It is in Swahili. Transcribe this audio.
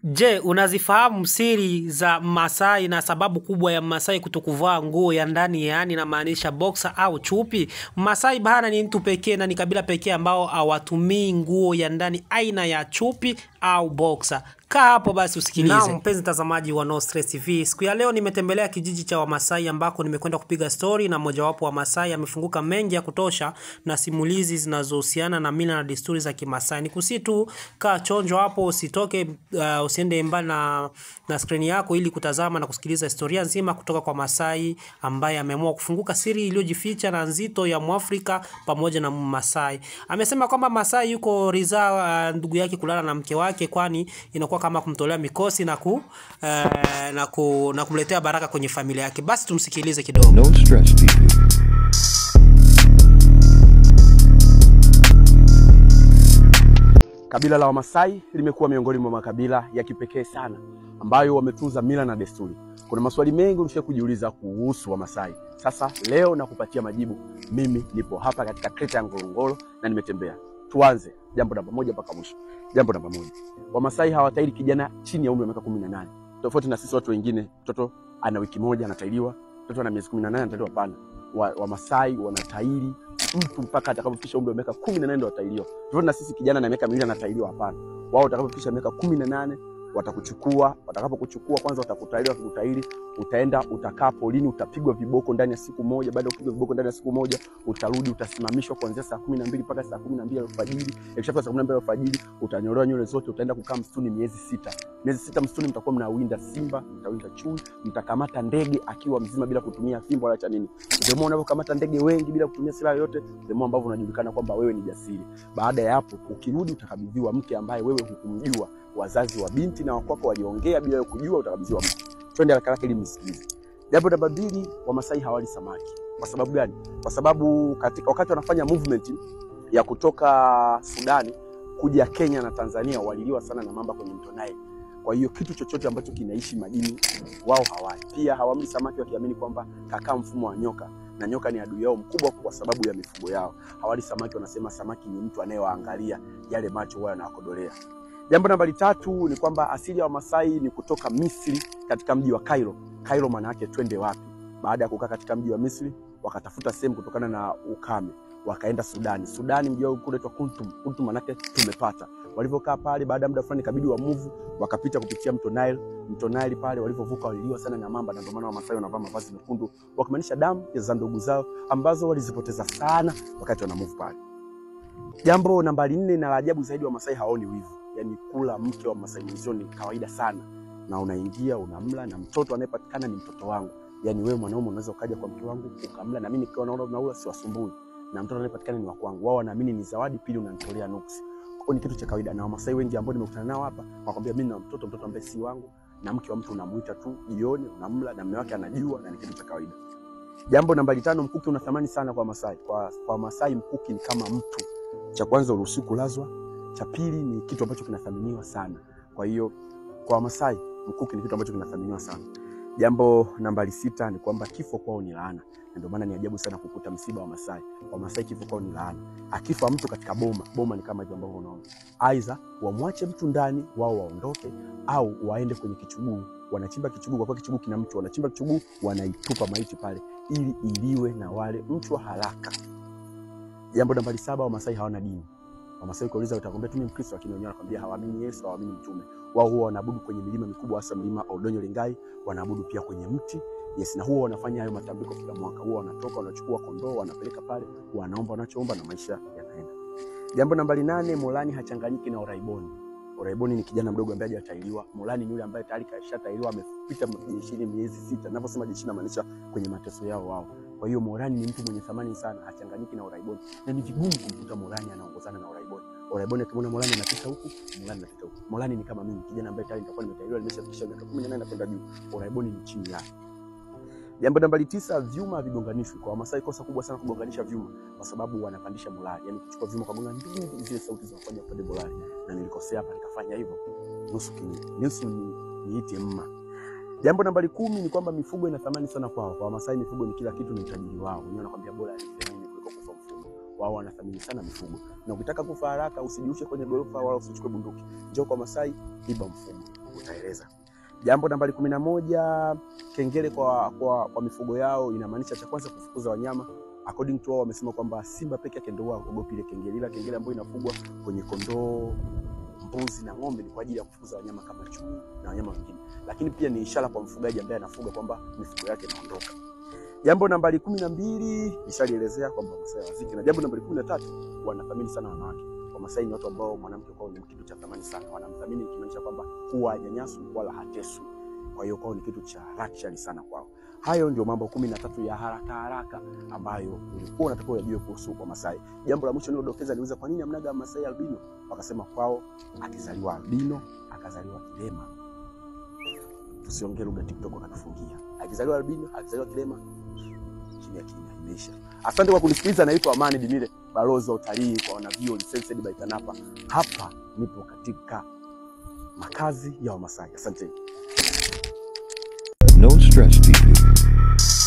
Je, unazifahamu siri za Masai na sababu kubwa ya Masai kutokuvaa nguo ya ndani, yaani inamaanisha boxer au chupi? Masai bana ni mtu pekee na ni kabila pekee ambao hawatumii nguo ya ndani aina ya chupi au boxer. Kaa hapo basi usikilize. Na mpenzi mtazamaji wa No Stress TV, siku ya leo nimetembelea kijiji cha Wamasai ambako nimekwenda kupiga story na mojawapo wa Masai amefunguka mengi ya kutosha na simulizi zinazohusiana na mila na desturi za Kimasai. Nikusihi tu kaa chonjo hapo, usitoke, usiende mbali na screen yako ili kutazama na kusikiliza historia nzima kutoka kwa Masai ambaye ameamua kufunguka siri iliyojificha na nzito ya Mwafrika pamoja na Masai. Amesema kwamba Masai yuko ridhaa ndugu yake kulala na mke wake, kwani inakuwa kama kumtolea mikosi na kumletea baraka kwenye familia yake. Basi tumsikilize kidogo. No Stress TV. Kabila la Wamasai limekuwa miongoni mwa makabila ya kipekee sana ambayo wametunza mila na desturi. Kuna maswali mengi ulisha kujiuliza kuhusu Wamasai. Sasa leo nakupatia majibu. Mimi nipo hapa katika Kreta ya Ngorongoro na nimetembea. Tuanze jambo namba moja mpaka mwisho. Jambo namba moja. Wamasai hawatairi kijana chini ya umri wa miaka 18. Tofauti na sisi watu wengine, mtoto ana wiki moja anatairiwa, mtoto ana miezi 18 anatairiwa. Hapana. Wamasai wanatairi mtu mpaka atakapofikisha umri wa miaka 18 ndio atairiwa. Tofauti na sisi kijana na miaka 2 anatairiwa, hapana. Wao watakapofikisha miaka 18 watakuchukua, watakapokuchukua kwanza watakutairi, wakikutairi utaenda utakaa polini, utapigwa viboko ndani ya siku moja. Baada ya kupigwa viboko ndani ya siku moja utarudi, utasimamishwa kuanzia saa 12 mpaka saa 12 alfajiri. Ikishafika saa 12 alfajiri utanyolewa nywele zote, utaenda kukaa msituni miezi 6. Miezi 6 msituni mtakuwa mnawinda simba, mtawinda chui, mtakamata ndege akiwa mzima bila kutumia fimbo wala cha nini. Ndio unapokamata ndege wengi bila kutumia silaha yote, ndio ambavyo unajulikana kwamba wewe ni jasiri. Baada ya hapo ukirudi utakabidhiwa mke ambaye wewe hukumjua. Wazazi wa binti na wakwako waliongea bila kujua, utakabidhiwa mke. Twende haraka haraka ili msikilize. Jambo namba 2, Wamasai hawali samaki. Kwa sababu gani? Kwa sababu wakati wanafanya movement ya kutoka Sudani kuja Kenya na Tanzania waliliwa sana na mamba kwenye mto Nile. Kwa hiyo kitu chochote ambacho kinaishi majini wao hawali. Pia hawamli samaki wakiamini kwamba kakaa mfumo wa nyoka, na nyoka ni adui yao mkubwa kwa sababu ya mifugo yao. Hawali samaki, wanasema samaki ni mtu anayewaangalia, yale macho wao yanawakodolea. Jambo namba 3 ni kwamba asili ya Wamasai ni kutoka Misri katika mji wa Cairo. Cairo maana yake twende wapi? Baada ya kukaa katika mji wa Misri wakatafuta sehemu kutokana na ukame, wakaenda Sudani. Sudani mji wao unaitwa Khartoum. Khartoum maana yake tumepata. Walivyokaa pale baada ya muda fulani kabidi wa move wakapita kupitia mto Nile. Mto Nile pale walivyovuka waliliwa sana na mamba, na ndio maana Wamasai wanavaa mavazi mekundu wakimaanisha damu za ndugu zao ambazo walizipoteza sana wakati wana move pale. Jambo namba 4 na la ajabu zaidi, Wamasai haoni wivu. Yaani kula mke wa Masai mwenzio ni kawaida sana, na unaingia unamla, na mtoto anayepatikana ni mtoto wangu. Yaani wewe mwanaume unaweza ukaja kwa mke wangu ukamla, na mimi nikiwa naona unaula siwasumbui, na mtoto anayepatikana ni wa kwangu. Wao wanaamini ni zawadi, pili unanitolea nuksi. Kwa ni kitu cha kawaida. Na Wamasai wengi ambao nimekutana nao hapa wakwambia mimi na mtoto ambaye si wangu, na mke wa mtu unamuita tu jioni unamla, na mume wake anajua, na ni kitu cha kawaida. Jambo namba 5, mkuki una thamani sana kwa Masai. Kwa Masai mkuki ni kama mtu. Cha kwanza uruhusiwi kulazwa. Cha pili ni kitu ambacho kinathaminiwa sana. Kwa hiyo kwa Masai mkuki ni kitu ambacho kinathaminiwa sana. Jambo namba 6 ni kwamba kifo kwao ni laana. Ndio maana ni ajabu sana kukuta msiba wa Masai. Kwa Masai kifo kwao ni laana. Akifa mtu katika boma ni kama hivyo ambavyo unaona. Aidha wamwache mtu ndani wao waondoke, au waende kwenye kichuguu. Wanachimba kichuguu, kwa kichuguu kina mtu, wanachimba kichuguu wanaitupa maiti pale ili iliwe na wale mtu wa haraka. Jambo namba 7, Wamasai hawana dini. Wamasai ukiuliza utakwambia tu mimi Mkristo, lakini wenyewe wanakuambia hawaamini Yesu, hawaamini mtume. Wao huwa wanaabudu kwenye milima mikubwa, hasa mlima Oldonyo Lengai, wanaabudu pia kwenye mti. Yes, na huwa wanafanya hayo matambiko kila mwaka. Huwa wanatoka wanachukua kondoo wanapeleka pale, wanaomba wanachoomba na maisha yanaenda. Jambo namba 8, Molani hachanganyiki na Oraiboni. Oraiboni ni kijana mdogo ambaye hajatairiwa. Molani ni yule ambaye tayari kashatairiwa, amepita jeshini miezi 6. Ninaposema jeshini maanisha kwenye mateso yao wao. Kwa hiyo Molani ni mtu mwenye thamani sana, hachanganyiki na Oraiboni. Na ni vigumu kumkuta Molani anaongozana na Oraiboni. Oraiboni akimwona Molani anapita huku, Molani anapita huku. Molani ni kama mimi, kijana ambaye tayari nitakuwa nimetairiwa, nimeshafikisha miaka 18 na kwenda juu. Oraiboni ni chini yake. Jambo namba 9, vyuma havigonganishwi. Kwa Wamasai kosa kubwa sana kugonganisha vyuma, kwa sababu wanapandisha morali. Yaani kuchukua vyuma kugonga ndio zile sauti zinafanya pande morali. Na nilikosea hapa nikafanya hivyo. Nusu niite mma. Jambo namba 10 ni kwamba mifugo ina thamani sana kwao. Kwa Wamasai mifugo ni kila kitu, ni utajiri wao. Wenyewe wanakuambia bora alife mimi kuliko kufa mfugo. Wao wanathamini sana mifugo. Na ukitaka kufa haraka usijiushe kwenye gorofa wala usichukue bunduki. Njoo kwa Masai, iba mfugo. utaeleza. Jambo nambari 11, kengele kwa mifugo yao inamaanisha cha kwanza kufukuza wanyama. According to wao wamesema kwamba simba peke yake ndio waogopa ile kengele. Ila kengele ambayo inafugwa kwenye kondoo, mbuzi na ng'ombe ni kwa ajili ya kufukuza wanyama kama chui na wanyama wengine. Lakini pia ni ishara kwa mfugaji ambaye anafuga kwamba mifugo yake inaondoka. Jambo nambari 12 nishalielezea kwamba Wamasai waziki. Na jambo nambari 13, wanathamini sana wanawake. Wamasai ni watu ambao mwanamke kwao ni kitu cha thamani sana. Wanamthamini ikimaanisha kwamba huwa hanyanyaswi wala hateswi. Kwa hiyo kwao ni kitu cha luxury sana kwao. Hayo ndio mambo 13 ya haraka ambayo ulikuwa unatakiwa ujue kuhusu Wamasai. Jambo la mwisho nilodokeza niuliza kwa nini hamnaga Wamasai albino? Wakasema kwao akizaliwa albino, akazaliwa kilema. Tusiongee lugha TikTok akatufungia. Akizaliwa albino, akizaliwa kilema, kimya imeisha. Asante kwa kunisikiliza. Naitwa Amani Dimile, balozi wa utalii kwa wanavio licensed by TANAPA. Hapa nipo katika makazi ya Wamasai. Asante. No stress, people.